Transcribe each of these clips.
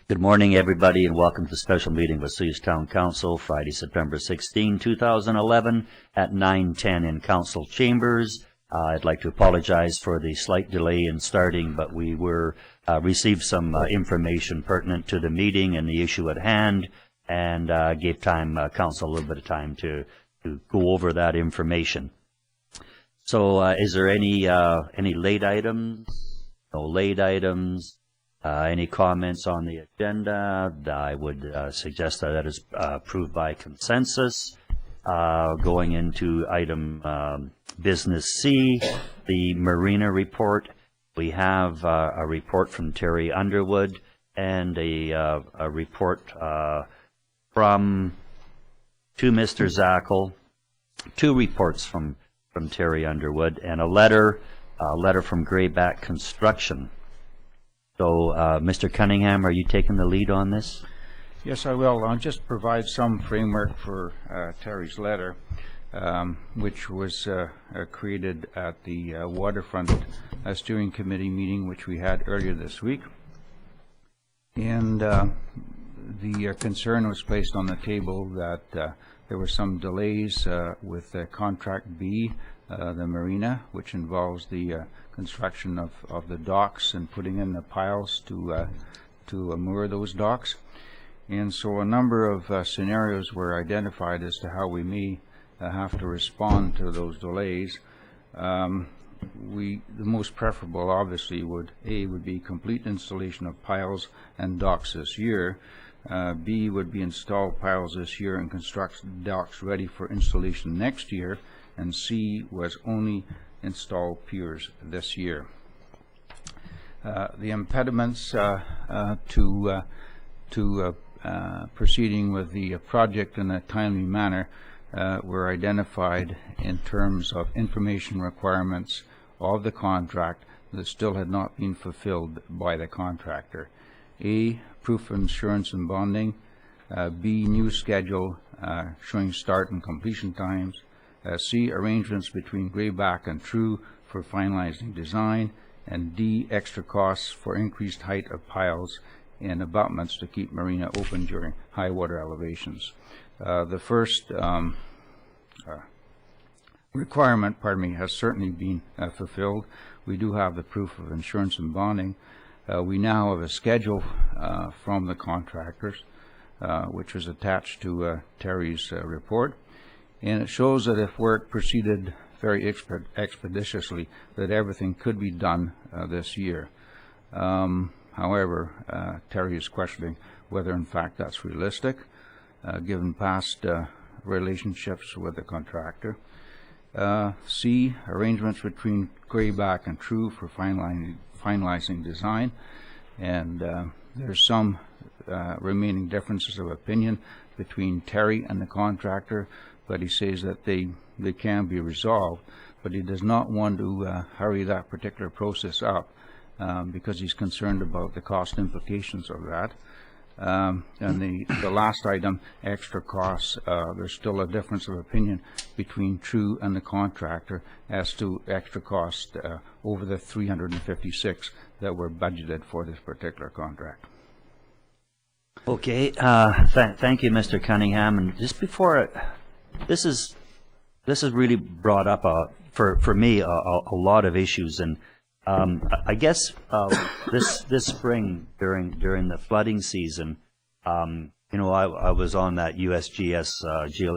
Good morning, everybody, and welcome to the special meeting with Cedars Town Council, Friday, September 16, 2011, at 9:10 in Council Chambers. I'd like to apologize for the slight delay in starting, but we received some information pertinent to the meeting and the issue at hand, and gave Council a little bit of time to go over that information. So, is there any late items? No late items. Any comments on the agenda? I would suggest that is approved by consensus. Going into item business C, the Marina report. We have a report from Terry Underwood and a report from to Mr. Zackel, two reports from Terry Underwood, and a letter from Grayback Construction. So, Mr. Cunningham, are you taking the lead on this? Yes, I will. I'll just provide some framework for Terry's letter, which was created at the Waterfront Steering Committee meeting, which we had earlier this week. And the concern was placed on the table that there were some delays with Contract B, the Marina, which involves the construction of the docks and putting in the piles to moor those docks. And so a number of scenarios were identified as to how we may have to respond to those delays. The most preferable, obviously, would be complete installation of piles and docks this year. B would be install piles this year and construct docks ready for installation next year. And C was only install piers this year. The impediments to proceeding with the project in a timely manner were identified in terms of information requirements of the contract that still had not been fulfilled by the contractor. A, proof of insurance and bonding. B, new schedule showing start and completion times. C, arrangements between Grayback and True for finalizing design, and D, extra costs for increased height of piles and abutments to keep Marina open during high water elevations. The first requirement, has certainly been fulfilled. We do have the proof of insurance and bonding. We now have a schedule from the contractors, which was attached to Terry's report. And it shows that if work proceeded very expeditiously, that everything could be done this year. However, Terry is questioning whether in fact that's realistic, given past relationships with the contractor. C, arrangements between Grayback and True for finalizing design. And there's some remaining differences of opinion between Terry and the contractor, but he says that they can be resolved, but he does not want to hurry that particular process up because he's concerned about the cost implications of that. And the last item, extra costs, there's still a difference of opinion between True and the contractor as to extra cost over the 356 that were budgeted for this particular contract. Okay, thank you, Mr. Cunningham. And just before this is really brought up for me a lot of issues, and I guess this spring during the flooding season, I was on that USGS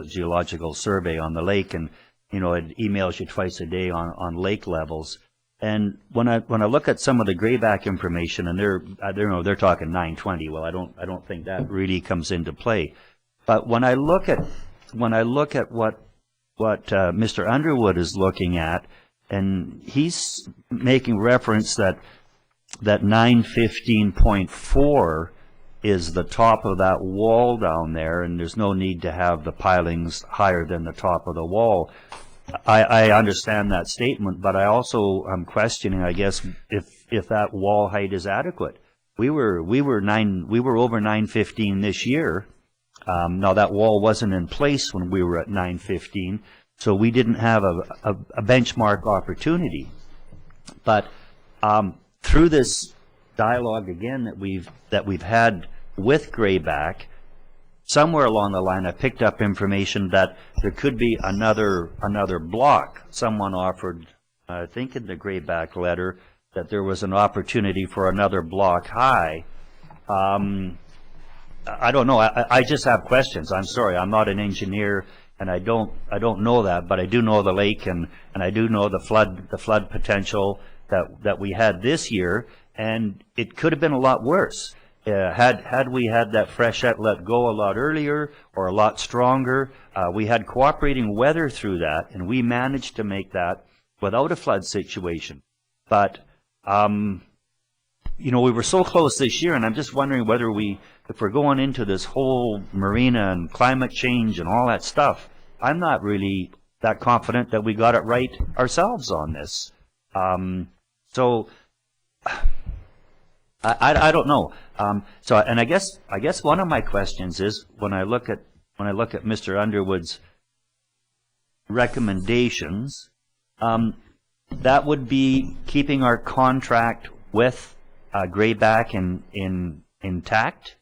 geological survey on the lake, and it emails you twice a day on lake levels. And when I look at some of the Grayback information, and they're talking 920. Well, I don't think that really comes into play. But when I look at what Mr. Underwood is looking at, and he's making reference that 915.4 is the top of that wall down there, and there's no need to have the pilings higher than the top of the wall. I understand that statement, but I also am questioning, I guess, if that wall height is adequate. We were over 915 this year. Now that wall wasn't in place when we were at 915, so we didn't have a benchmark opportunity. But through this dialogue again that we've had with grayback. Somewhere along the line, I picked up information that there could be another block. Someone offered, I think in the grayback letter, that there was an opportunity for another block high. I don't know. I just have questions. I'm sorry. I'm not an engineer, and I don't know that, but I do know the lake, and I do know the flood potential that we had this year, and it could have been a lot worse. Had we had that freshet let go a lot earlier or a lot stronger, we had cooperating weather through that, and we managed to make that without a flood situation. But you know, we were so close this year, and I'm just wondering whether if we're going into this whole marina and climate change and all that stuff, I'm not really that confident that we got it right ourselves on this. So I don't know. So, and I guess one of my questions is when I look at Mr. Underwood's recommendations, that would be keeping our contract with grayback intact.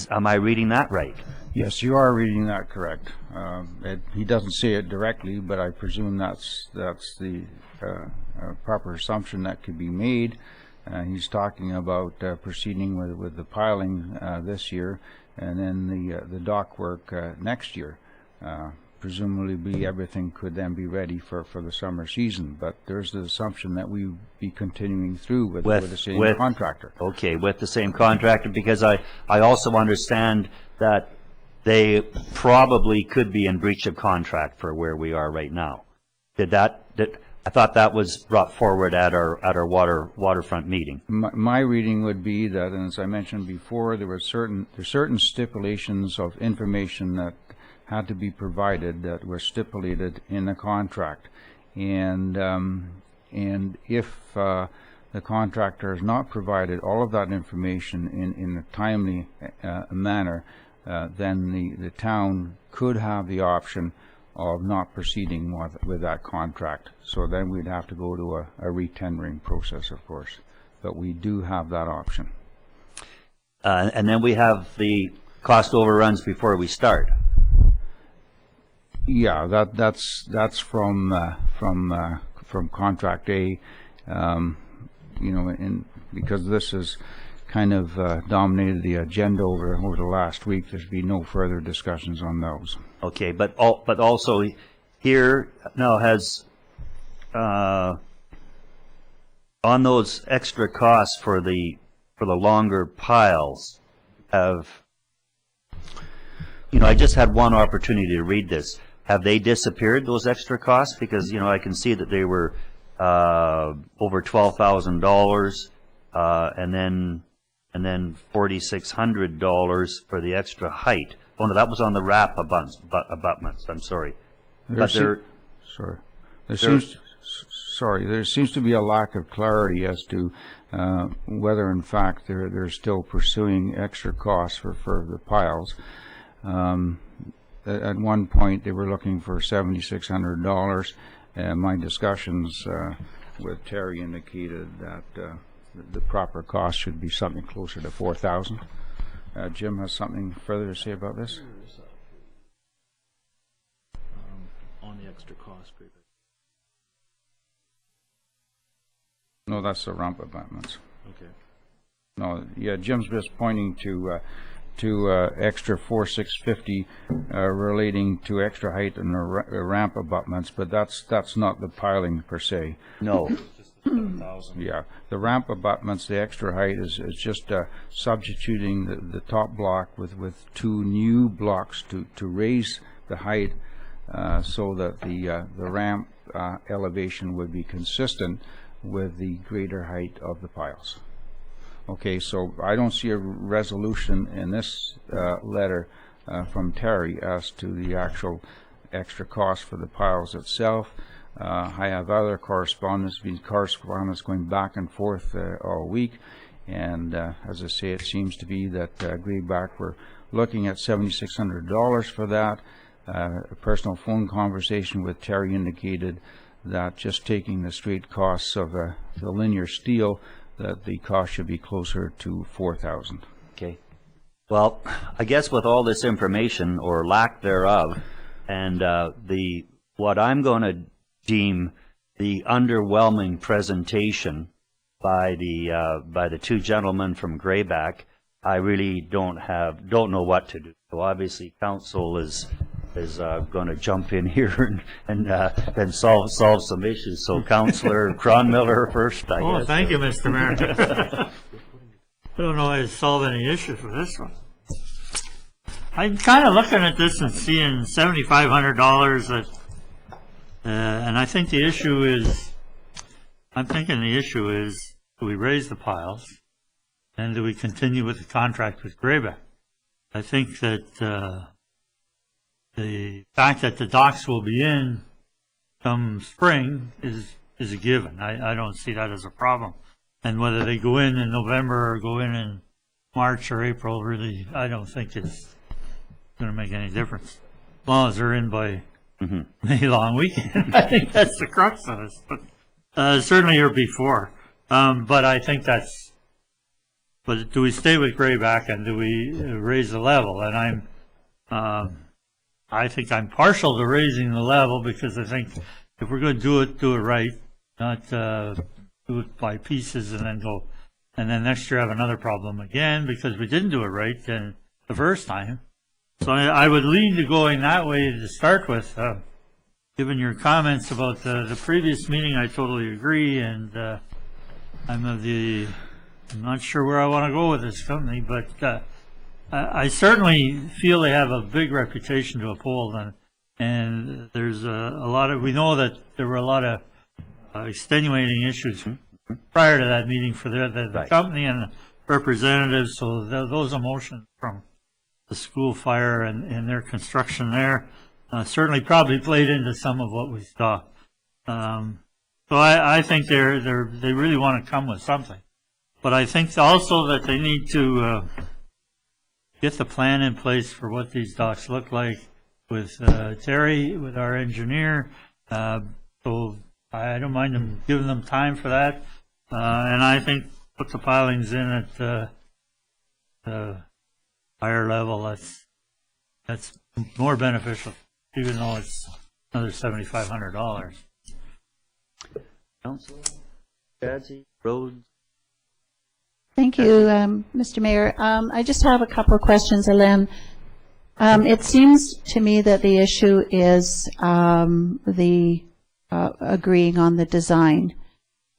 Am I reading that right? Yes, you are reading that correct. He doesn't say it directly, but I presume that's the proper assumption that could be made. He's talking about proceeding with the piling this year, and then the dock work next year. Presumably everything could then be ready for the summer season, but there's the assumption that we be continuing through with the same contractor. Okay, with the same contractor, because I also understand that they probably could be in breach of contract for where we are right now. I thought that was brought forward at our waterfront meeting. My reading would be that, and as I mentioned before, there's certain stipulations of information that had to be provided that were stipulated in the contract, and if the contractor has not provided all of that information in a timely manner, then the town could have the option of not proceeding with that contract. So then we'd have to go to a re-tendering process, of course, but we do have that option. And then we have the cost overruns before we start. Yeah, that's from contract A, you know, because this has kind of dominated the agenda over the last week. There's been no further discussions on those. Okay, but also here now has on those extra costs for the longer piles have, you know, I just had one opportunity to read this. Have they disappeared, those extra costs? Because, you know, I can see that they were over $12,000, and then $4,600 for the extra height. Oh no, that was on the wrap abutments. I'm sorry. There seems to be a lack of clarity as to whether, in fact, they're still pursuing extra costs for the piles. At one point, they were looking for $7,600, and my discussions with Terry indicated that the proper cost should be something closer to $4,000. Jim has something further to say about this? On the extra cost. No, that's the ramp abutments. Okay. No, yeah, Jim's just pointing to extra $4,650 relating to extra height and the ramp abutments, but that's not the piling per se. No. Yeah, the ramp abutments, the extra height is just substituting the top block with two new blocks to raise the height so that the ramp elevation would be consistent with the greater height of the piles. Okay, so I don't see a resolution in this letter from Terry as to the actual extra cost for the piles itself. I have other correspondence going back and forth all week, and as I say, it seems to be that Grayback were looking at $7,600 for that. A personal phone conversation with Terry indicated that just taking the straight costs of the linear steel, that the cost should be closer to $4,000. Okay, Well, I guess with all this information, or lack thereof, and what I'm going to deem the underwhelming presentation by the two gentlemen from Grayback, I really don't know what to do. So obviously, council is going to jump in here and then solve some issues. So, Councillor Cronmiller first, I guess. Oh, thank you, Mr. Mayor. I don't know how to solve any issues with this one. I'm kind of looking at this and seeing $7,500 that, and I think the issue is, do we raise the piles, and do we continue with the contract with Grayback? I think that the fact that the docks will be in come spring is a given. I don't see that as a problem. And whether they go in November or go in March or April, really, I don't think it's going to make any difference. As long as they're in by May long weekend. I think that's the crux of this. But certainly or before. But I think but do we stay with Grayback and do we raise the level? And I think I'm partial to raising the level, because I think if we're going to do it right, not do it by pieces and then next year have another problem again because we didn't do it right then the first time. So I would lean to going that way to start with. Given your comments about the previous meeting, I totally agree, and I'm not sure where I want to go with this company, but I certainly feel they have a big reputation to uphold, and there's a lot of, we know that there were a lot of extenuating issues prior to that meeting for the company and the representatives, so those emotions from the school fire and their construction there certainly probably played into some of what we saw. So I think they really want to come with something. But I think also that they need to get the plan in place for what these docks look like with Terry, with our engineer. So I don't mind them giving them time for that. And I think put the pilings in at the higher level. That's more beneficial, even though it's another $7,500. Council, Patsy, Rhodes. Thank you, Mr. Mayor. I just have a couple of questions, Elaine. It seems to me that the issue is the agreeing on the design,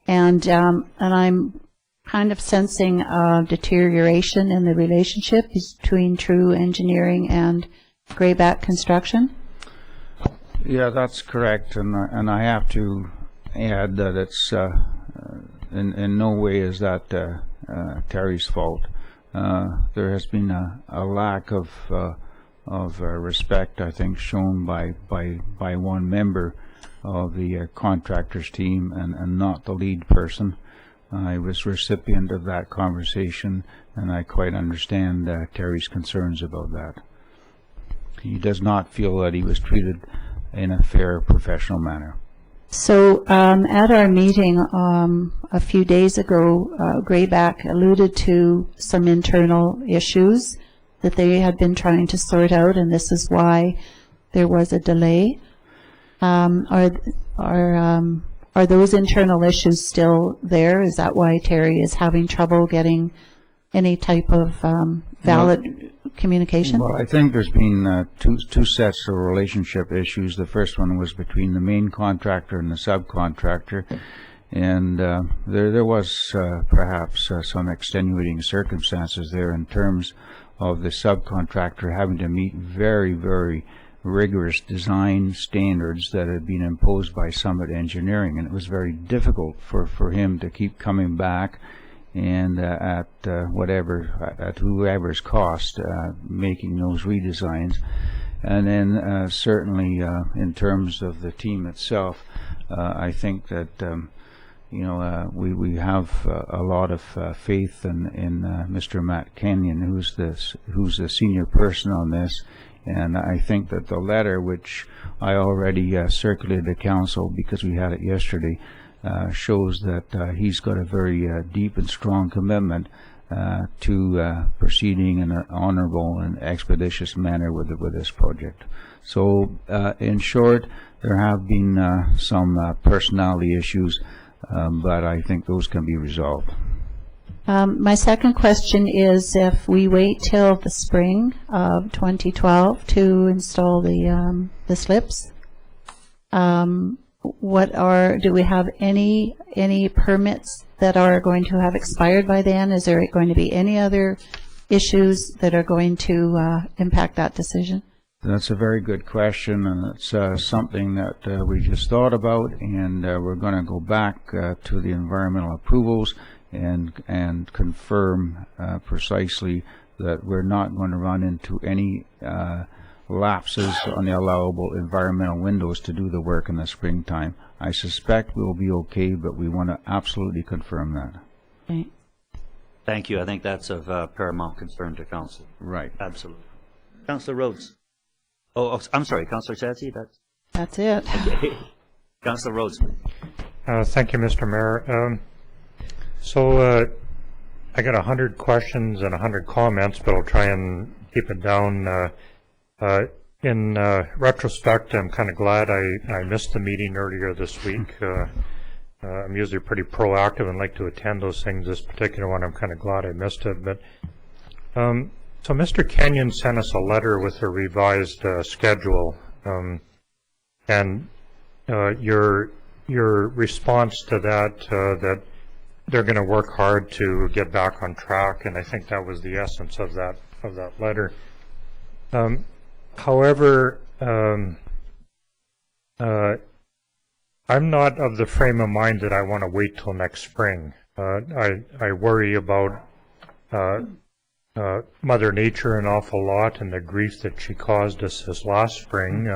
and I'm kind of sensing a deterioration in the relationship between True Engineering and Grayback Construction. Yeah, that's correct, and I have to add that it's in no way is that Terry's fault. There has been a lack of respect, I think, shown by one member of the contractors team and not the lead person. I was recipient of that conversation, and I quite understand Terry's concerns about that. He does not feel that he was treated in a fair, professional manner. So at our meeting a few days ago, Grayback alluded to some internal issues that they had been trying to sort out, and this is why there was a delay. Are those internal issues still there? Is that why Terry is having trouble getting any type of valid communication? Well, I think there's been two sets of relationship issues. The first one was between the main contractor and the subcontractor, and there was perhaps some extenuating circumstances there in terms of the subcontractor having to meet very, very rigorous design standards that had been imposed by Summit Engineering, and it was very difficult for him to keep coming back and at whoever's cost making those redesigns. And then certainly in terms of the team itself, I think that we have a lot of faith in Mr. Matt Kenyon, who's the senior person on this. And I think that the letter, which I already circulated to council because we had it yesterday, shows that he's got a very deep and strong commitment to proceeding in an honorable and expeditious manner with this project. So, in short, there have been some personality issues, but I think those can be resolved. My second question is, if we wait till the spring of 2012 to install the slips, do we have any permits that are going to have expired by then? Is there going to be any other issues that are going to impact that decision? That's a very good question, and it's something that we just thought about, and we're going to go back to the environmental approvals and confirm precisely that we're not going to run into any lapses on the allowable environmental windows to do the work in the springtime. I suspect we'll be okay, but we want to absolutely confirm that. Okay. Thank you. I think that's of paramount concern to Council. Right. Absolutely. Councillor Rhodes. Oh, I'm sorry, Councillor Chadsey. That's it. Okay. Councillor Rhodes. Thank you, Mr. Mayor. I got 100 questions and 100 comments, but I'll try and keep it down. In retrospect, I'm kind of glad I missed the meeting earlier this week. I'm usually pretty proactive and like to attend those things. This particular one, I'm kind of glad I missed it. But so Mr. Kenyon sent us a letter with a revised schedule, and your response to that, that they're going to work hard to get back on track, and I think that was the essence of that letter. However, I'm not of the frame of mind that I want to wait till next spring. I worry about Mother Nature an awful lot and the grief that she caused us this last spring.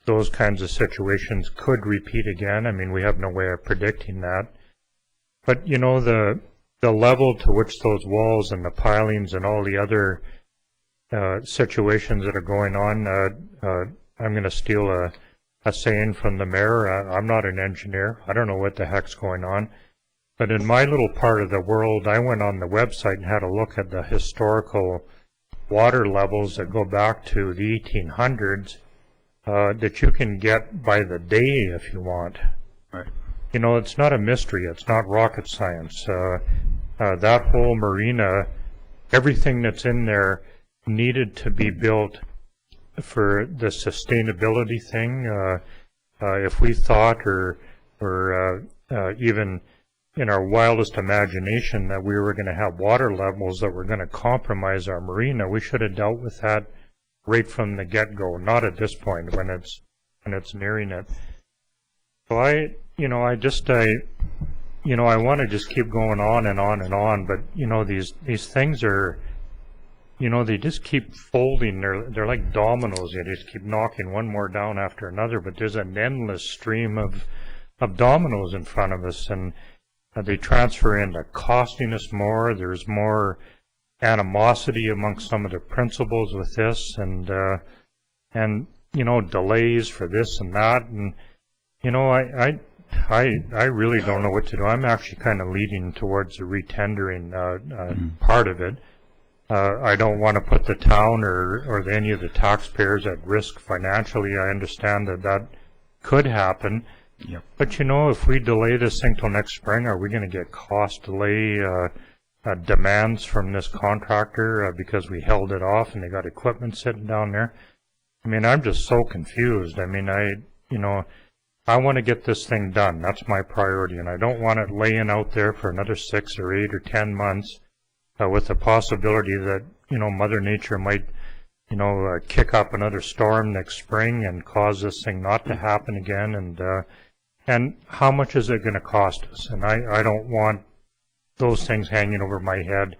Those kinds of situations could repeat again. I mean, we have no way of predicting that. But, you know, the level to which those walls and the pilings and all the other situations that are going on, I'm going to steal a saying from the mayor. I'm not an engineer. I don't know what the heck's going on. But in my little part of the world, I went on the website and had a look at the historical water levels that go back to the 1800s that you can get by the day if you want. Right. You know, it's not a mystery. It's not rocket science. That whole marina, everything that's in there needed to be built for the sustainability thing. If we thought or even in our wildest imagination that we were going to have water levels that were going to compromise our marina, we should have dealt with that right from the get-go, not at this point when it's nearing it. So I want to just keep going on and on and on, but you know, these things are, you know, they just keep folding. They're like dominoes. They just keep knocking one more down after another, but there's an endless stream of dominoes in front of us, and they transfer into costing us more. There's more animosity amongst some of the principals with this, and you know, delays for this and that, and you know, I really don't know what to do. I'm actually kind of leading towards the retendering part of it. I don't want to put the town or any of the taxpayers at risk financially. I understand that could happen. Yep. But, you know, if we delay this thing till next spring, are we going to get cost delay demands from this contractor because we held it off and they got equipment sitting down there? I mean, I'm just so confused. I mean, I want to get this thing done. That's my priority, and I don't want it laying out there for another 6 or 8 or 10 months with the possibility that, you know, Mother Nature might, you know, kick up another storm next spring and cause this thing not to happen again. And how much is it going to cost us? And I don't want those things hanging over my head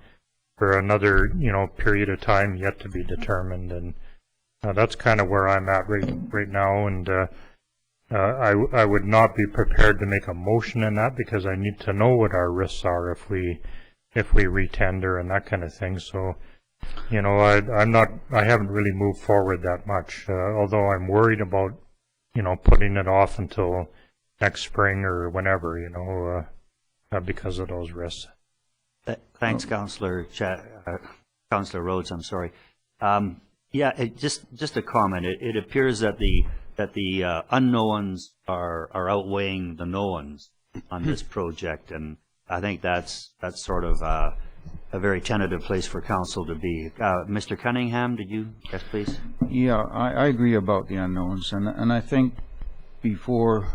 for another, you know, period of time yet to be determined. And that's kind of where I'm at right now. And I would not be prepared to make a motion in that because I need to know what our risks are if we retender and that kind of thing. So, you know, I haven't really moved forward that much, although I'm worried about, you know, putting it off until next spring or whenever, you know, because of those risks. Thanks, Councillor Councillor Rhodes, I'm sorry. Yeah, just a comment. It appears that the unknowns are outweighing the knowns on this project, and I think that's sort of a very tentative place for council to be. Mr. Cunningham, did you? Yes, please. Yeah, I agree about the unknowns, and I think before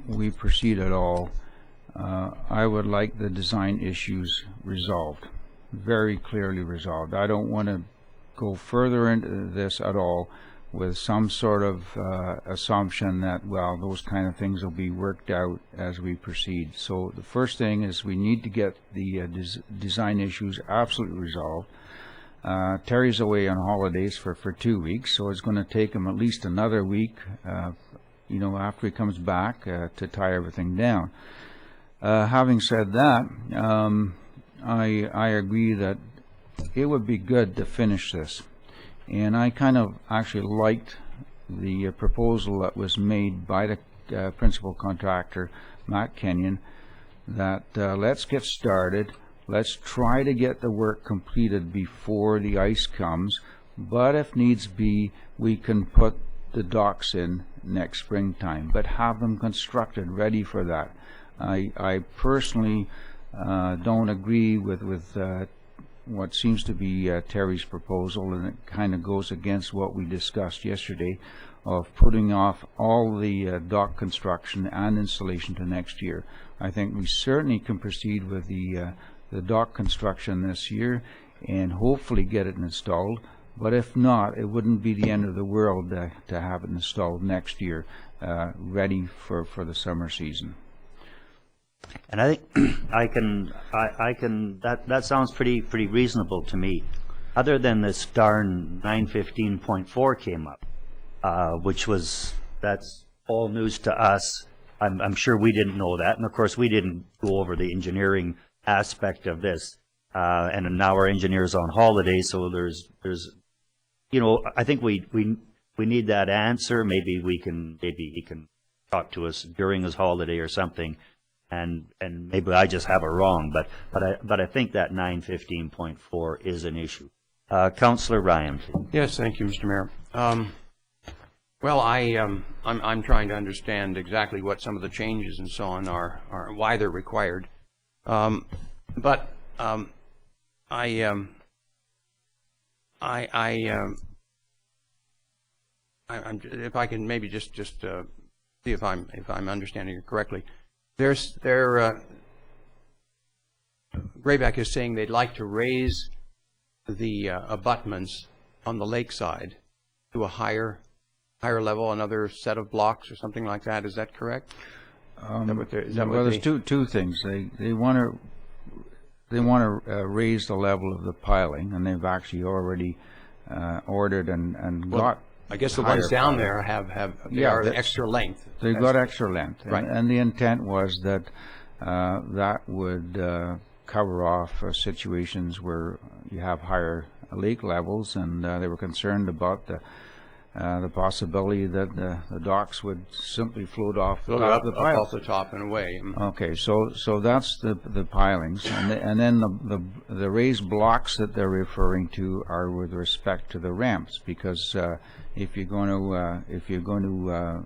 we proceed at all, I would like the design issues resolved, very clearly resolved. I don't want to go further into this at all with some sort of assumption that, well, those kind of things will be worked out as we proceed. So the first thing is we need to get the design issues absolutely resolved. Terry's away on holidays for 2 weeks, so it's going to take him at least another week, after he comes back to tie everything down. Having said that, I agree that it would be good to finish this. And I kind of actually liked the proposal that was made by the principal contractor, Matt Kenyon, that let's get started. Let's try to get the work completed before the ice comes. But if needs be, we can put the docks in next springtime, but have them constructed ready for that. I personally don't agree with what seems to be Terry's proposal, and it kind of goes against what we discussed yesterday of putting off all the dock construction and installation to next year. I think we certainly can proceed with the dock construction this year and hopefully get it installed, but if not, it wouldn't be the end of the world to have it installed next year, ready for the summer season. And I think that sounds pretty reasonable to me. Other than this darn 915.4 came up, that's all news to us. I'm sure we didn't know that, and of course we didn't go over the engineering aspect of this. And now our engineer's on holiday, so there's I think we need that answer. Maybe he can talk to us during his holiday or something. And maybe I just have it wrong, but I think that 915.4 is an issue. Councillor Ryan, please. Yes, thank you, Mr. Mayor. Well, I'm trying to understand exactly what some of the changes and so on are why they're required. But if I can maybe just see if I'm understanding it correctly. Grayback is saying they'd like to raise the abutments on the lakeside to a higher level, another set of blocks or something like that. Is that correct? There's two things. They want to raise the level of the piling, and they've actually already ordered and got. I guess the ones down there are extra length. They've got extra length, right? And the intent was that that would cover off situations where you have higher lake levels, and they were concerned about the possibility that the docks would simply float off the top of the pile. Off the top and away. Okay, so that's the pilings, and then the raised blocks that they're referring to are with respect to the ramps, because if you're going to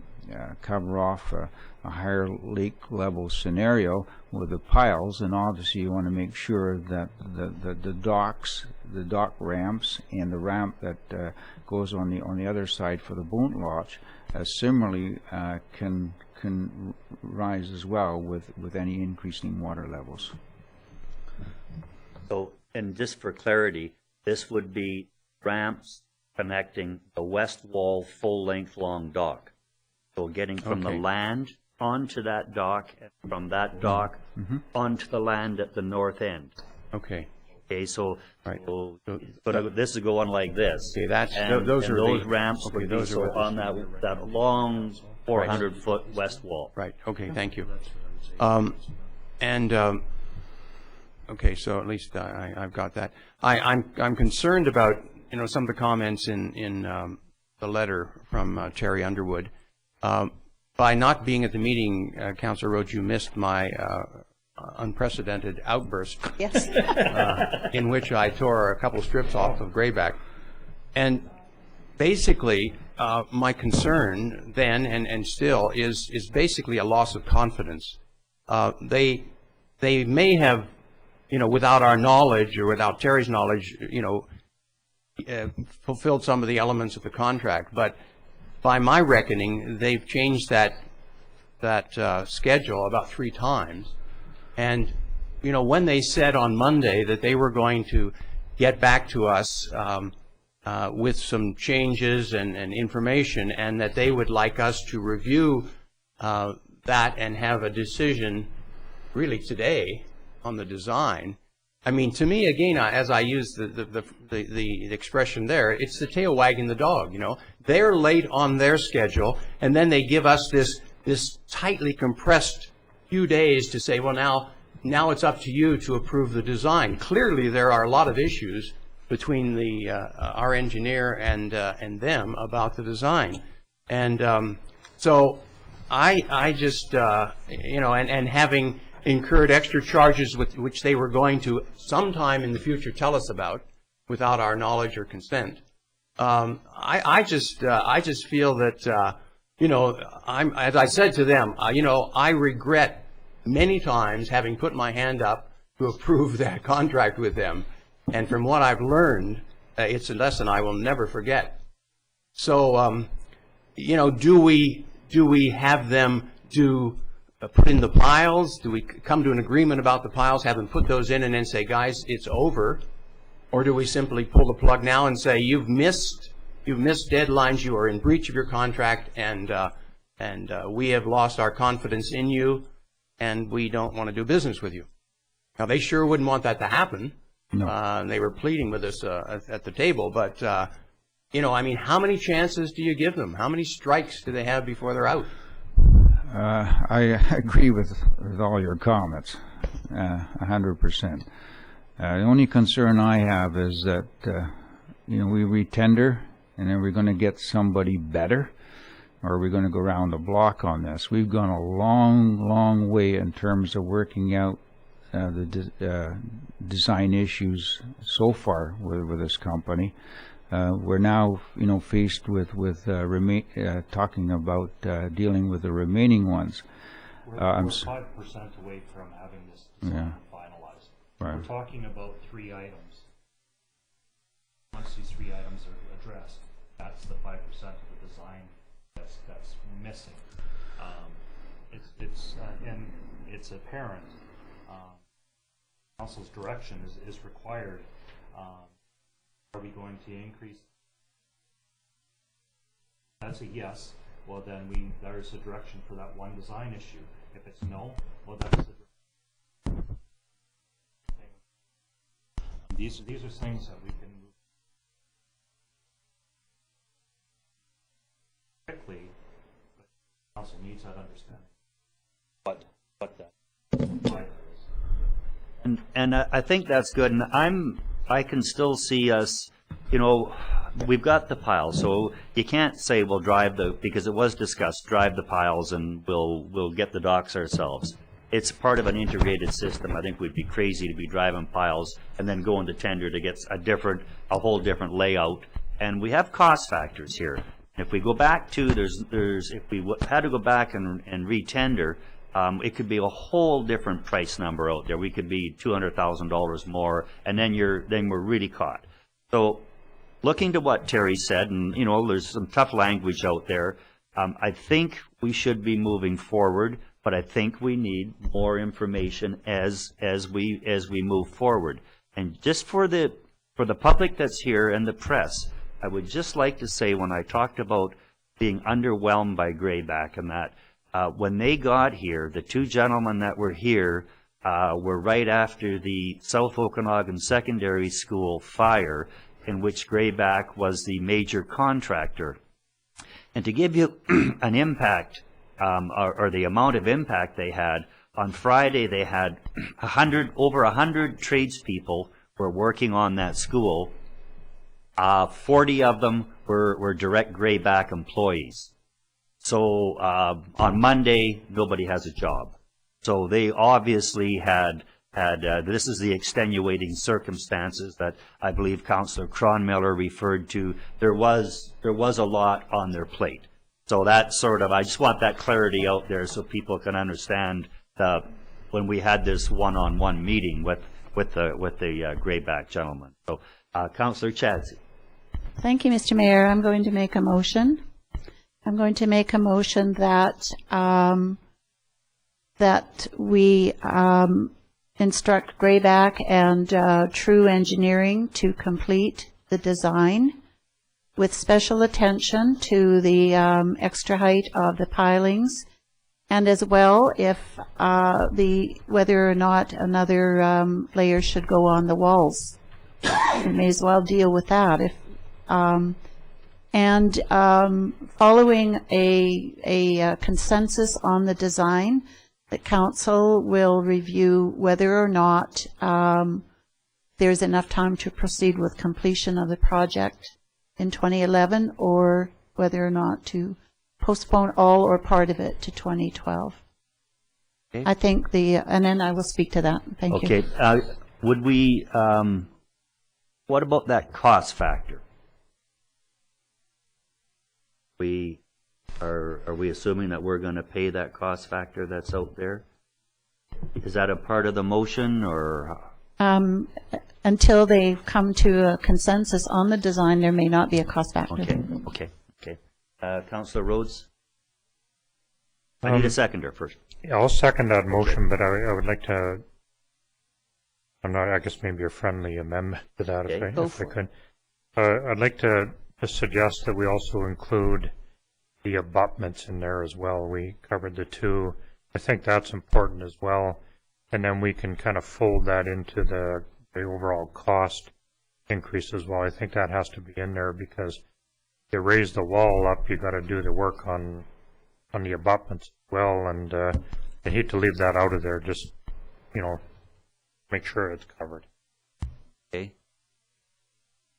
cover off a higher lake level scenario with the piles, and obviously you want to make sure that the dock ramps and the ramp that goes on the other side for the boat launch similarly can rise as well with any increasing water levels. So, and just for clarity, this would be ramps connecting the west wall full-length long dock. So getting from the land onto that dock, and from that dock onto the land at the north end. Okay. Okay, so, right. But this is going like this. Okay, those and are those ramps would be on that long 400-foot right. west wall. Right. Okay. Thank you. Okay, so at least I've got that. I'm concerned about some of the comments in the letter from Terry Underwood. By not being at the meeting, Councillor Rhodes, you missed my unprecedented outburst Yes. in which I tore a couple strips off of grayback. And basically, my concern then and still is basically a loss of confidence. They may have, without our knowledge or without Terry's knowledge, fulfilled some of the elements of the contract, but by my reckoning, they've changed that schedule about 3 times. And, when they said on Monday that they were going to get back to us with some changes and information, and that they would like us to review that and have a decision really today on the design. I mean, to me, again, as I use the expression there, it's the tail wagging the dog. They're late on their schedule, and then they give us this tightly compressed few days to say, well, now it's up to you to approve the design. Clearly, there are a lot of issues between our engineer and them about the design, and so I just and having incurred extra charges which they were going to sometime in the future tell us about without our knowledge or consent. I just feel that as I said to them, I regret many times having put my hand up to approve that contract with them, and from what I've learned, it's a lesson I will never forget. So do we have them put in the piles? Do we come to an agreement about the piles, have them put those in, and then say, guys, it's over? Or do we simply pull the plug now and say, you've missed deadlines, you are in breach of your contract, and we have lost our confidence in you, and we don't want to do business with you? Now, they sure wouldn't want that to happen. No. They were pleading with us at the table, but I mean, how many chances do you give them? How many strikes do they have before they're out? I agree with all your comments, 100%. The only concern I have is that, we retender, and then we're going to get somebody better, or we're going to go around the block on this. We've gone a long, long way in terms of working out the design issues so far with this company. We're now, faced with talking about dealing with the remaining ones. We're 5% away from having this design finalized. Right. We're talking about 3 items. Once these 3 items are addressed, that's the 5% of the design that's missing. And it's apparent. Council's direction is required. Are we going to increase? That's a yes. Well, then there's a direction for that one design issue. If it's no, well, that's the direction. These are things that we can move quickly, but council needs that understanding. What that is. And I think that's good, and I can still see us, we've got the piles, so you can't say we'll because it was discussed, drive the piles and we'll get the docks ourselves. It's part of an integrated system. I think we'd be crazy to be driving piles and then going to tender to get a whole different layout. And we have cost factors here. If we go back to, if we had to go back and re-tender, it could be a whole different price number out there. We could be $200,000 more, and then we're really caught. So, looking to what Terry said, and there's some tough language out there. I think we should be moving forward, but I think we need more information as we move forward. And just for the public that's here and the press, I would just like to say, when I talked about being underwhelmed by Grayback and that. When they got here, the 2 gentlemen that were here were right after the South Okanagan Secondary School fire, in which Grayback was the major contractor. And to give you an impact, or the amount of impact they had, on Friday they had over 100 tradespeople were working on that school. 40 of them were direct Grayback employees. So on Monday, nobody has a job. So they obviously had, this is the extenuating circumstances that I believe Councillor Cronmiller referred to. There was a lot on their plate. So that sort of, I just want that clarity out there so people can understand when we had this one-on-one meeting with the grayback gentleman. So, Councillor Chadsey. Thank you, Mr. Mayor. I'm going to make a motion. I'm going to make a motion that that we instruct Grayback and True Engineering to complete the design with special attention to the extra height of the pilings, and as well if whether or not another layer should go on the walls. We may as well deal with that. Following a consensus on the design, the council will review whether or not there's enough time to proceed with completion of the project in 2011, or whether or not to postpone all or part of it to 2012. Okay. I think and then I will speak to that. Thank you. Okay. Would we, what about that cost factor? Are we assuming that we're going to pay that cost factor that's out there? Is that a part of the motion, or? Until they come to a consensus on the design, there may not be a cost factor. Okay. Councillor Rhodes? I need a seconder first. Yeah, I'll second that motion, but I would like to, I guess maybe a friendly amendment to that, Okay. if I could. I'd like to suggest that we also include the abutments in there as well. We covered the two. I think that's important as well. And then we can kind of fold that into the overall cost increase as well. I think that has to be in there, because if you raise the wall up, you got to do the work on the abutments as well. And I hate to leave that out of there. Just, make sure it's covered. Okay.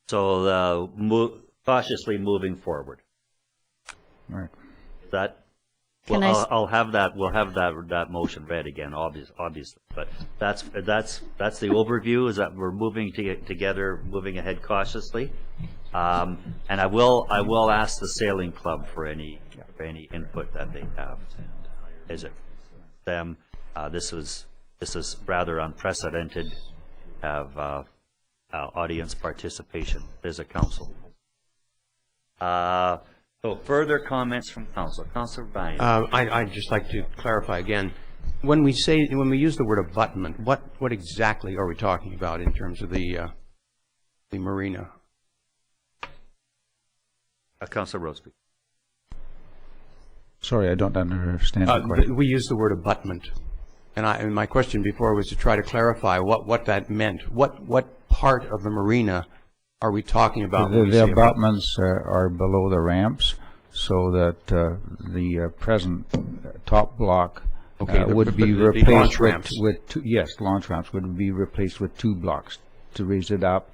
So cautiously moving forward. Right. Is that? Can Well, I'll have that. We'll have that motion read again, obviously. But that's the overview. Is that we're moving together, moving ahead cautiously. And I will ask the sailing club for any input that they have. Is it them? This is rather unprecedented. Have audience participation. There's a council. So further comments from council. Councilor Ryan. I'd just like to clarify again. When we use the word abutment, what exactly are we talking about in terms of the marina? Councilor Roseby. Sorry, I don't understand the question. We use the word abutment, and my question before was to try to clarify what that meant. What part of the marina are we talking about? The abutments are below the ramps, so that the present top block would be replaced with two, yes, launch ramps would be replaced with 2 blocks to raise it up,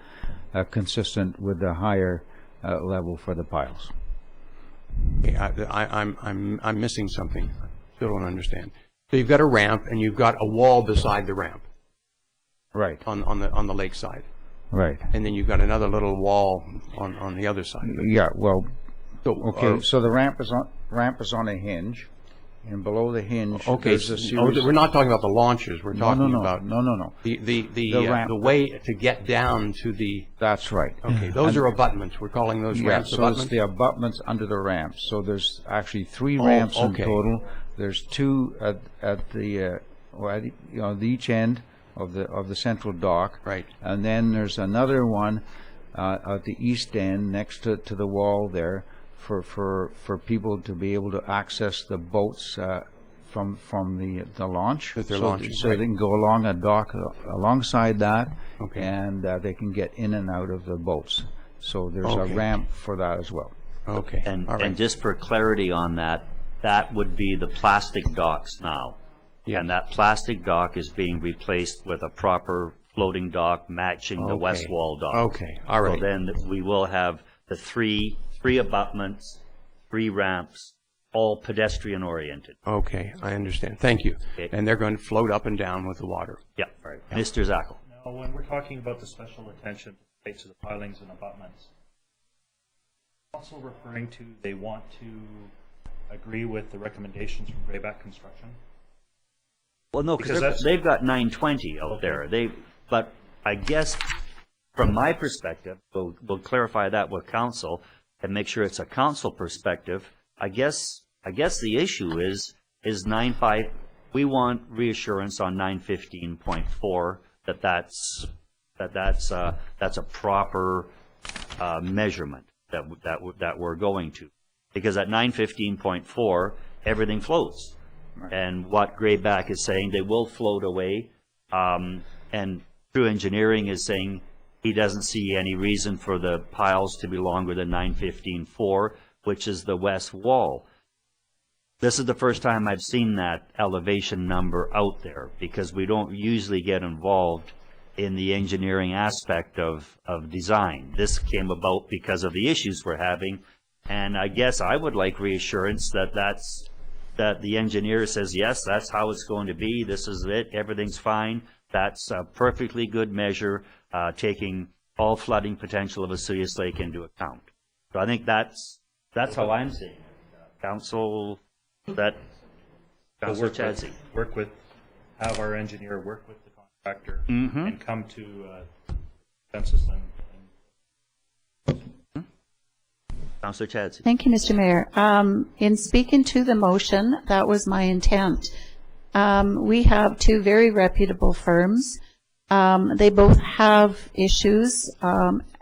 consistent with the higher level for the piles. Okay, I'm missing something. Still don't understand. So you've got a ramp and you've got a wall beside the ramp. Right. On the lake side. Right. And then you've got another little wall on the other side. Yeah. Well. So, so the ramp is on a hinge, and below the hinge. Okay. There's a series. We're not talking about the launches. We're talking about no. The way to get down to the. That's right. Okay. Those are abutments. We're calling those ramps abutments. So it's the abutments under the ramps. So there's actually 3 ramps in total. There's 2 at the each end of the central dock. Right. And then there's another one at the east end next to the wall there for people to be able to access the boats from the launch. With their launches, so they can go along a dock alongside that, okay. And they can get in and out of the boats. So there's a ramp for that as well. Okay. And just for clarity on that, that would be the plastic docks now. Yeah. And that plastic dock is being replaced with a proper floating dock matching the west wall dock. Okay, all right. So then we will have the three abutments, 3 ramps, all pedestrian oriented. Okay, I understand. Thank you. Okay. And they're going to float up and down with the water. Yeah, right. Mr. Zackel. Now, when we're talking about the special attention paid to the pilings and abutments, also referring to they want to agree with the recommendations from Grayback Construction? Well, no, because they've got 920 out there. But I guess from my perspective, we'll clarify that with council and make sure it's a council perspective. I guess the issue is 9.5. We want reassurance on 915.4 that's a proper measurement that we're going to, because at 915.4 everything floats, right. And what Grayback is saying, they will float away, and True Engineering is saying he doesn't see any reason for the piles to be longer than 915.4, which is the west wall. This is the first time I've seen that elevation number out there, because we don't usually get involved in the engineering aspect of design. This came about because of the issues we're having, and I guess I would like reassurance that the engineer says, yes, that's how it's going to be, this is it, everything's fine. That's a perfectly good measure, taking all flooding potential of Vesuvius Lake into account. So I think that's how I'm seeing it. Council, Councilor Chadsey. Have our engineer work with the contractor and come to consensus and Councilor Chadsey. Thank you, Mr. Mayor. In speaking to the motion, that was my intent. We have two very reputable firms. They both have issues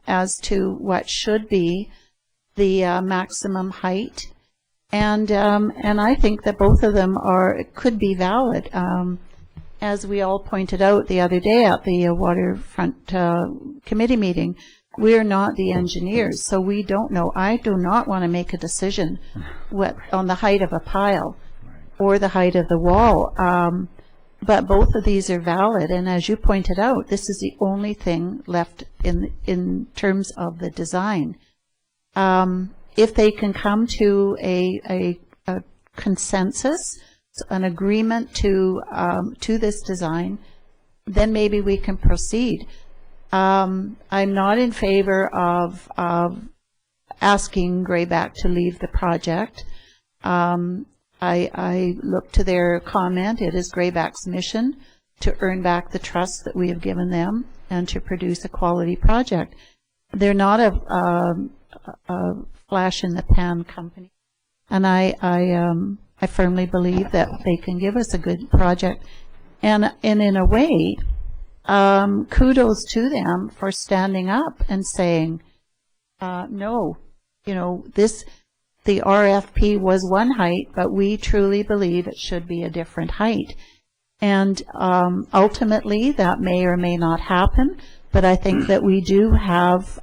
as to what should be the maximum height, and I think that both of them could be valid. As we all pointed out the other day at the Waterfront Committee meeting, we're not the engineers, so we don't know. I do not want to make a decision on the height of a pile or the height of the wall. But both of these are valid, and as you pointed out, this is the only thing left in terms of the design. If they can come to a consensus, an agreement to this design, then maybe we can proceed. I'm not in favor of asking Grayback to leave the project. I look to their comment. It is Grayback's mission to earn back the trust that we have given them and to produce a quality project. They're not a flash in the pan company, and I firmly believe that they can give us a good project. And in a way, kudos to them for standing up and saying, no, the RFP was one height, but we truly believe it should be a different height. And ultimately, that may or may not happen, but I think that we do have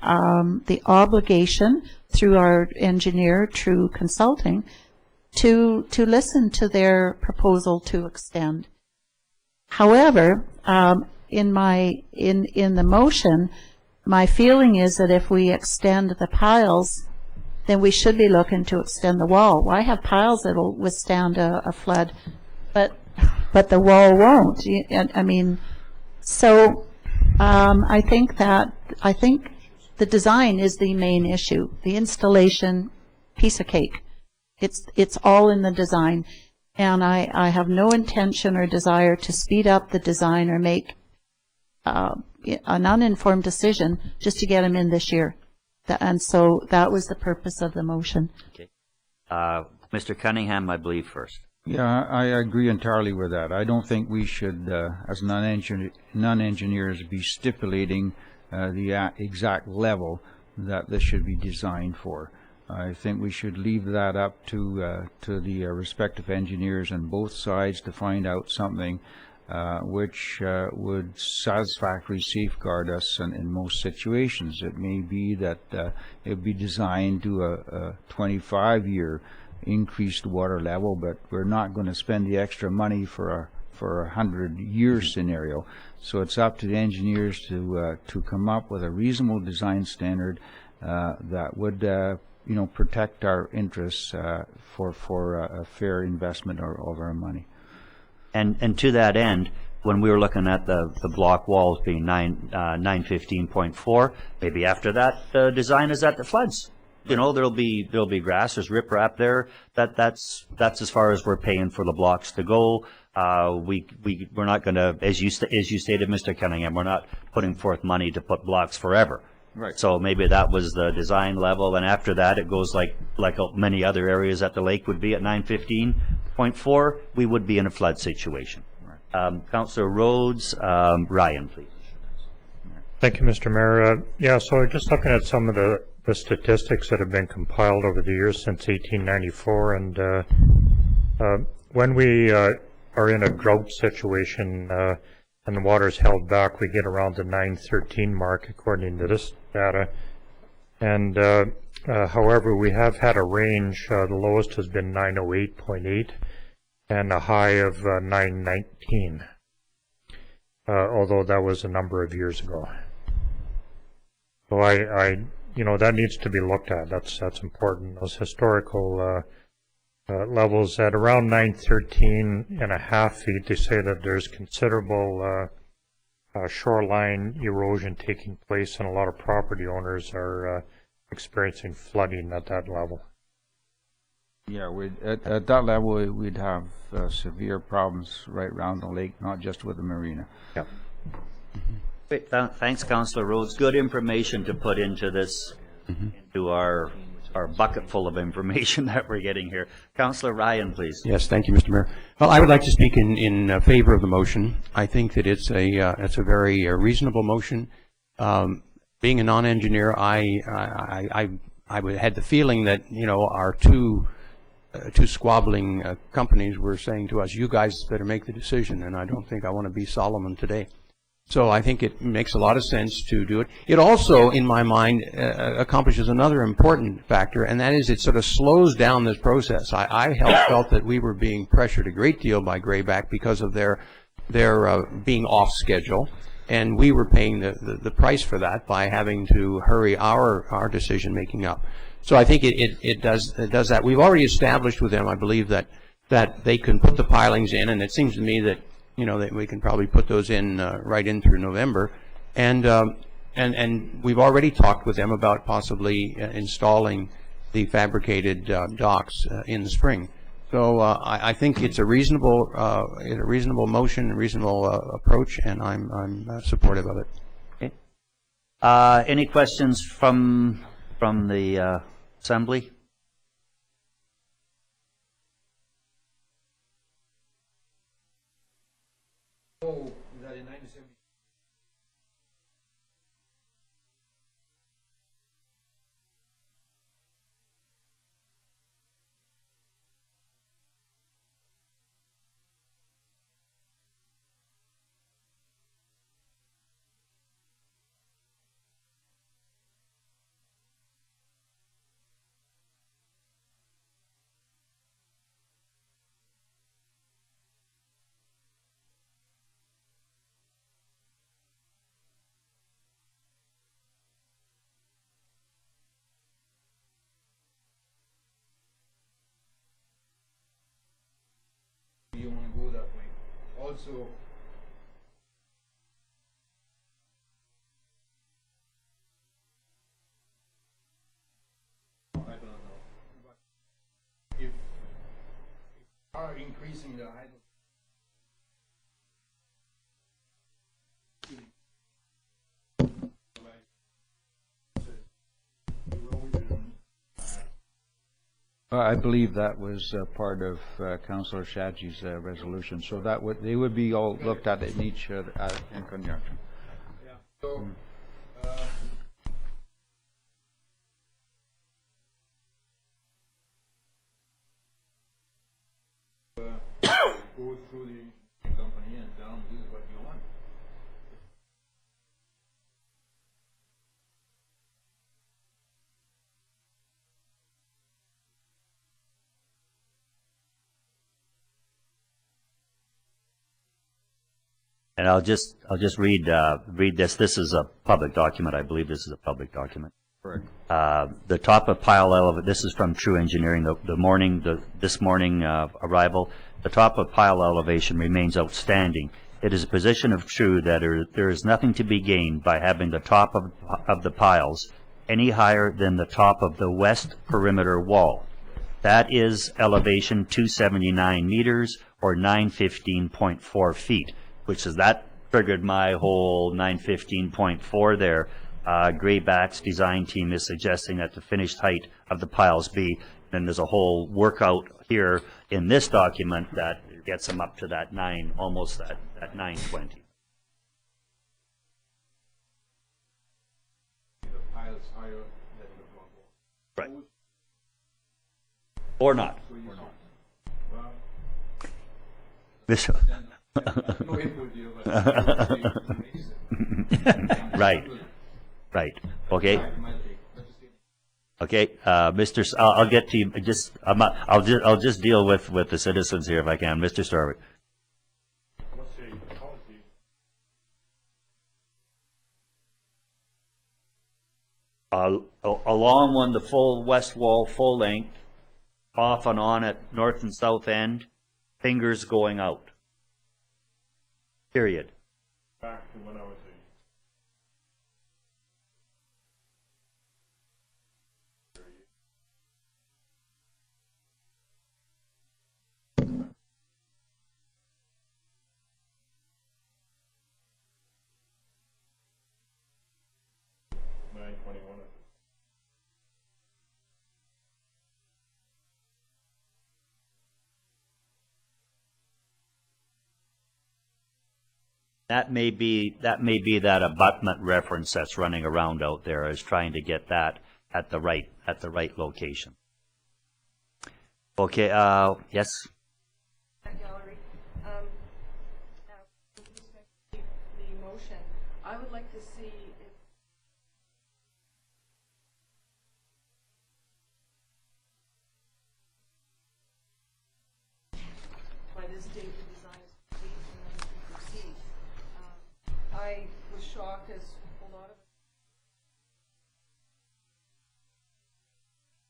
the obligation through our engineer, True Consulting, to listen to their proposal to extend. However, in the motion, my feeling is that if we extend the piles, then we should be looking to extend the wall. Why have piles that will withstand a flood, but the wall won't? I mean, so I think the design is the main issue. The installation, piece of cake. It's all in the design, and I have no intention or desire to speed up the design or make an uninformed decision just to get them in this year. And so that was the purpose of the motion. Okay. Mr. Cunningham, I believe first. Yeah, I agree entirely with that. I don't think we should, as non-engineers, be stipulating the exact level that this should be designed for. I think we should leave that up to the respective engineers on both sides to find out something which would satisfactorily safeguard us in most situations. It may be that it would be designed to a 25-year increased water level, but we're not going to spend the extra money for a 100-year scenario. So it's up to the engineers to come up with a reasonable design standard that would protect our interests for a fair investment of our money. And to that end, when we were looking at the block walls being 915.4, maybe after that, the design is at the floods. There'll be grass, there's riprap there. That's as far as we're paying for the blocks to go. We're not going to, as you stated, Mr. Cunningham, we're not putting forth money to put blocks forever. Right. So maybe that was the design level, and after that, it goes like many other areas at the lake would be at 915.4. We would be in a flood situation. Right. Councillor Rhodes, Ryan, please. Thank you, Mr. Mayor. Yeah, so just looking at some of the statistics that have been compiled over the years since 1894, and when we are in a drought situation and the water's held back, we get around the 913 mark according to this data. And however, we have had a range. The lowest has been 908.8 and a high of 919, although that was a number of years ago. So that needs to be looked at. That's important. Those historical levels at around 913.5 feet, they say that there's considerable shoreline erosion taking place, and a lot of property owners are experiencing flooding at that level. Yeah, at that level, we'd have severe problems right around the lake, not just with the marina. Yeah. Great. Thanks, Councillor Rhodes. Good information to put into this, into our bucket full of information that we're getting here. Councillor Ryan, please. Yes, thank you, Mr. Mayor. Well, I would like to speak in favor of the motion. I think that it's a very reasonable motion. Being a non-engineer, I had the feeling that our two squabbling companies were saying to us, "You guys better make the decision," and I don't think I want to be Solomon today. So I think it makes a lot of sense to do it. It also, in my mind, accomplishes another important factor, and that is it sort of slows down this process. I felt that we were being pressured a great deal by Grayback because of their being off schedule, and we were paying the price for that by having to hurry our decision making up. So I think it does that. We've already established with them, I believe, that they can put the pilings in, and it seems to me that that we can probably put those in right in through November, and we've already talked with them about possibly installing the fabricated docks in the spring. So I think it's a reasonable motion, a reasonable approach, and I'm supportive of it. Okay. Any questions from the Assembly? That in 1970. You want to go that way. Also, I don't know, but if are increasing the hydro. I believe that was part of Councillor Shadji's resolution, so they would be all looked at in each in conjunction. Yeah. So. Go through the company and tell them this is what you want. And I'll just read this. This is a public document. I believe this is a public document. The top of pile elevation, this is from True Engineering, this morning arrival, the top of pile elevation remains outstanding. It is a position of True that there is nothing to be gained by having the top of the piles any higher than the top of the west perimeter wall. That is elevation 279 meters or 915.4 feet, which is that triggered my whole 915.4 there. Grayback's design team is suggesting that the finished height of the piles be, then there's a whole workout here in this document that gets them up to that almost that 920. The piles higher than the block wall. Right. Or not. So you're not. Well, This, no input here, but right. Right. Okay. my take. Let's just say Okay. Mr. I'll get to you. I'll just deal with the citizens here if I can. Mr. Starwick. Along one, the full west wall, full length, off and on at north and south end, fingers going out. Period. back to when I was a 921. That may be that abutment reference that's running around out there, is trying to get that at the right location. Okay, yes. Gallery. Now, with respect to the motion, I would like to see if by this date the design is complete and then we can proceed. I was shocked, as a lot of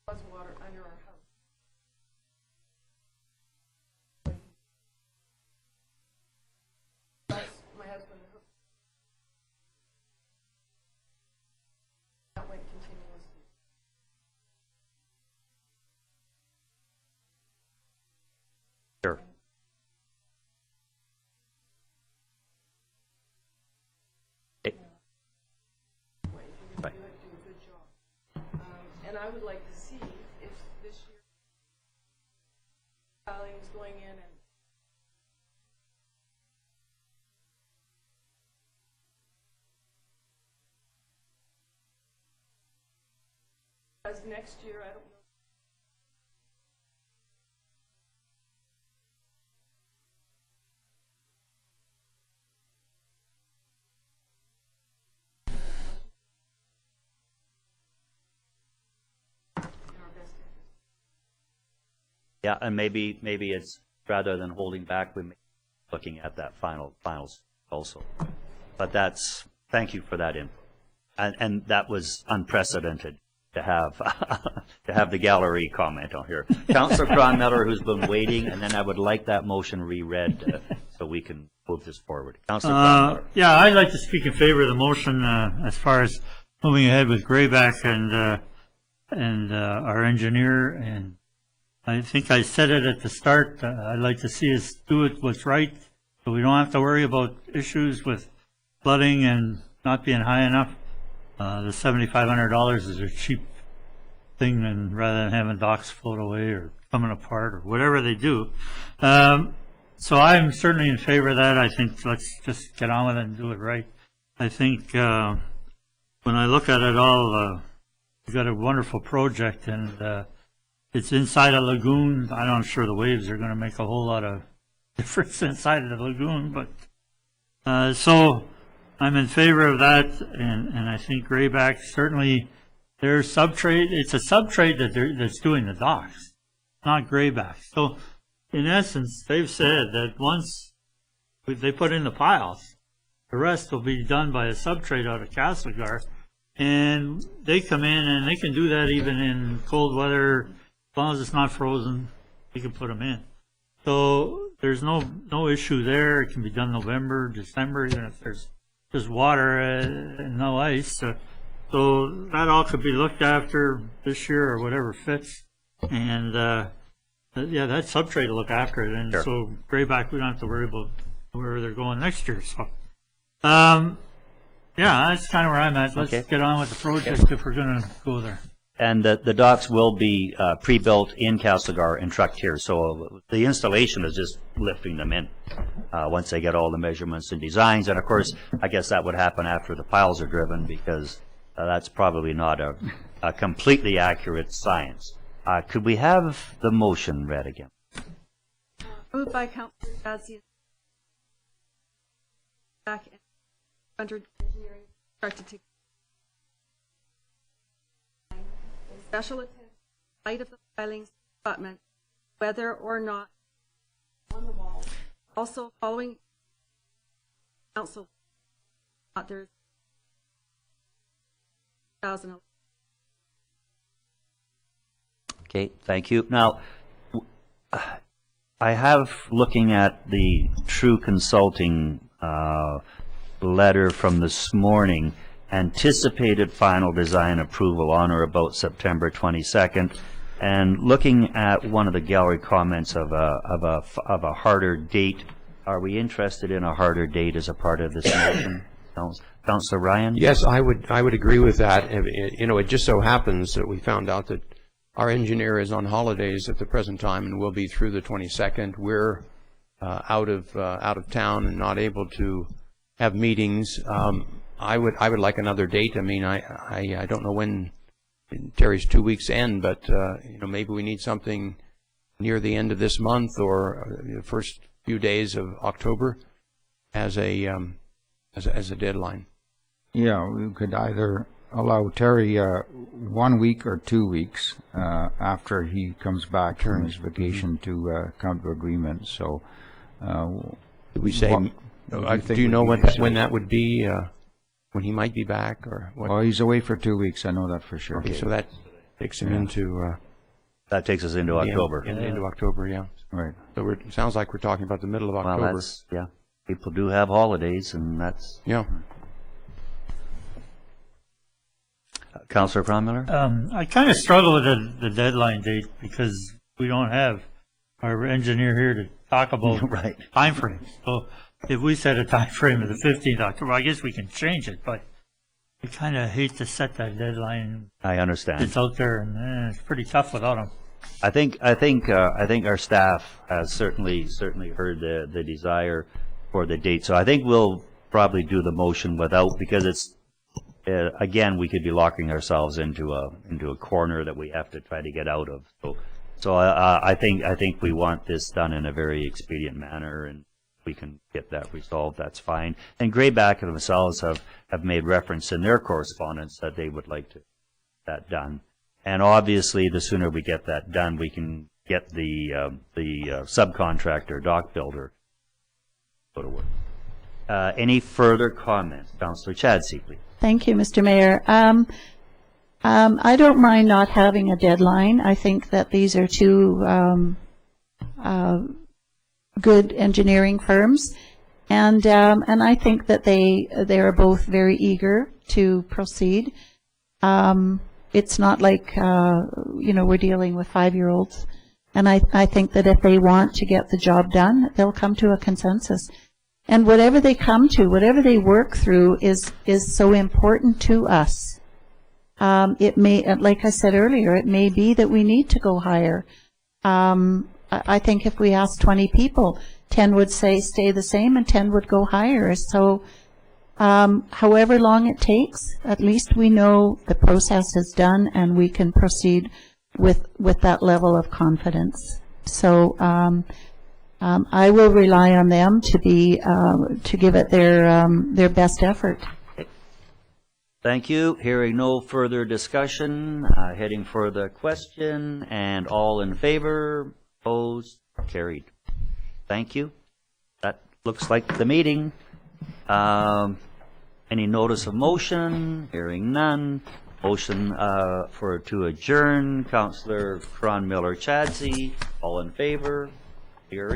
was water under our house. My husband hooked. That went continuously. Sure. Right. Do a good job. And I would like to see if this year filings going in and as next year, I don't know. In our best interest. Yeah, and maybe it's rather than holding back, we may be looking at that finals also. But thank you for that input. And that was unprecedented to have the gallery comment on here. Councillor Cronmiller, who's been waiting, and then I would like that motion reread so we can move this forward. Councillor Cronmiller. Yeah, I'd like to speak in favor of the motion as far as moving ahead with Grayback and our engineer. And I think I said it at the start. I'd like to see us do it what's right, so we don't have to worry about issues with flooding and not being high enough. The $7,500 is a cheap thing, and rather than having docks float away or coming apart or whatever they do. So I'm certainly in favor of that. I think let's just get on with it and do it right. I think when I look at it all, we've got a wonderful project, and it's inside a lagoon. I'm not sure the waves are going to make a whole lot of difference inside of the lagoon, but so I'm in favor of that, and I think Grayback certainly, their subtrade, it's a subtrade that's doing the docks, not Grayback. So in essence, they've said that once they put in the piles, the rest will be done by a subtrade out of Castlegar, And they come in and they can do that even in cold weather, as long as it's not frozen, we can put them in. So there's no issue there. It can be done November, December, even if there's water and no ice. So that all could be looked after this year or whatever fits. And yeah, that subtrade will look after it. And Sure. so Grayback, we don't have to worry about where they're going next year. So yeah, that's kind of where I'm at. Let's Okay. get on with the project if we're going to go there. And the docks will be pre-built in Castlegar and trucked here, so the installation is just lifting them in once they get all the measurements and designs. And of course, I guess that would happen after the piles are driven, because that's probably not a completely accurate science. Could we have the motion read again? Moved by Councillor Bazzi. Back and under engineering instructed to special attention in light of the filings abutment, whether or not on the wall. Also, following council, there's 2011. Okay, thank you. Now, I have, looking at the True Consulting letter from this morning, anticipated final design approval on or about September 22nd, and looking at one of the gallery comments of a harder date. Are we interested in a harder date as a part of this motion? Councillor Ryan? Yes, I would agree with that. You know, it just so happens that we found out that our engineer is on holidays at the present time and will be through the 22nd. We're out of town and not able to have meetings. I would like another date. I mean, I don't know when Terry's 2 weeks end, but you know, maybe we need something near the end of this month or the first few days of October as a deadline. Yeah, we could either allow Terry 1 week or 2 weeks after he comes back from his vacation to come to agreement. So, Did we say? Do you know when that would be? When he might be back, or what? Oh, he's away for 2 weeks. I know that for sure. Okay, so that takes him into. That takes us into October. Into October, yeah. Right. So it sounds like we're talking about the middle of October. Well, that's, yeah. People do have holidays, and that's... Yeah. Councillor Frommuller? I kind of struggle with the deadline date because we don't have our engineer here to talk about Right. time frames. So if we set a time frame of the 15th October, I guess we can change it, but I kind of hate to set that deadline. I understand. It's out there, and it's pretty tough without them. I think our staff has certainly heard the desire for the date. So I think we'll probably do the motion without, because it's again, we could be locking ourselves into a corner that we have to try to get out of. So I think we want this done in a very expedient manner, and we can get that resolved. That's fine. And Grayback themselves have made reference in their correspondence that they would like to that done. And obviously, the sooner we get that done, we can get the subcontractor, dock builder, go to work. Any further comments? Councillor Chadsey, please. Thank you, Mr. Mayor. I don't mind not having a deadline. I think that these are two good engineering firms, and I think that they are both very eager to proceed. It's not like we're dealing with 5-year-olds, and I think that if they want to get the job done, they'll come to a consensus. And whatever they come to, whatever they work through is so important to us. It may, like I said earlier, it may be that we need to go higher. I think if we asked 20 people, 10 would say stay the same and 10 would go higher. So however long it takes, at least we know the process is done and we can proceed with that level of confidence. So I will rely on them to give it their best effort. Thank you. Hearing no further discussion, heading for the question, and all in favor, opposed, carried. Thank you. That looks like the meeting. Any notice of motion? Hearing none. Motion to adjourn, Councillor Cron Miller Chadsey. All in favor? You're